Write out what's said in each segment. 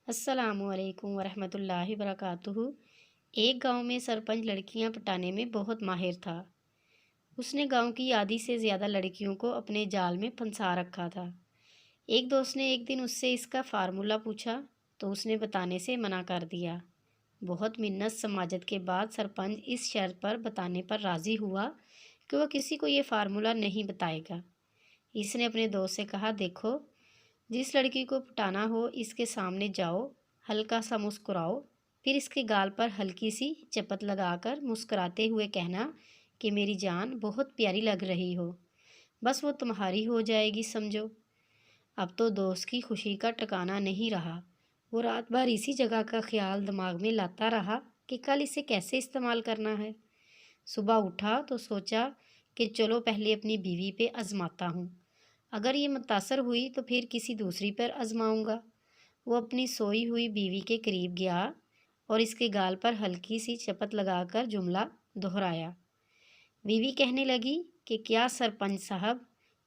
السلام علیکم ورحمۃ اللہ وبرکاتہ۔ ایک گاؤں میں سرپنچ لڑکیاں پٹانے میں بہت ماہر تھا۔ اس نے گاؤں کی آدھی سے زیادہ لڑکیوں کو اپنے جال میں پھنسا رکھا تھا۔ ایک دوست نے ایک دن اس سے اس کا فارمولہ پوچھا تو اس نے بتانے سے منع کر دیا۔ بہت منت سماجت کے بعد سرپنچ اس شرط پر بتانے پر راضی ہوا کہ وہ کسی کو یہ فارمولہ نہیں بتائے گا۔ اس نے اپنے دوست سے کہا، دیکھو، جس لڑکی کو پٹانا ہو اس کے سامنے جاؤ، ہلکا سا مسکراؤ، پھر اس کے گال پر ہلکی سی چپت لگا کر مسکراتے ہوئے کہنا کہ میری جان بہت پیاری لگ رہی ہو، بس وہ تمہاری ہو جائے گی، سمجھو۔ اب تو دوست کی خوشی کا ٹھکانا نہیں رہا۔ وہ رات بھر اسی جگہ کا خیال دماغ میں لاتا رہا کہ کل اسے کیسے استعمال کرنا ہے۔ صبح اٹھا تو سوچا کہ چلو پہلے اپنی بیوی پہ آزماتا ہوں، اگر یہ متاثر ہوئی تو پھر کسی دوسری پر آزماؤں گا۔ وہ اپنی سوئی ہوئی بیوی کے قریب گیا اور اس کے گال پر ہلکی سی چپت لگا کر جملہ دہرایا۔ بیوی کہنے لگی کہ کیا سرپنچ صاحب،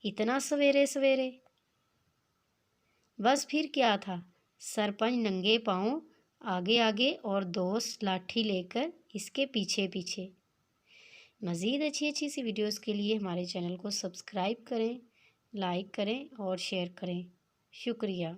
اتنا سویرے سویرے؟ بس پھر کیا تھا، سرپنچ ننگے پاؤں آگے آگے اور دوست لاٹھی لے کر اس کے پیچھے پیچھے۔ مزید اچھی سی ویڈیوز کے لیے ہمارے چینل کو سبسکرائب کریں، لائک کریں اور شیئر کریں۔ شکریہ۔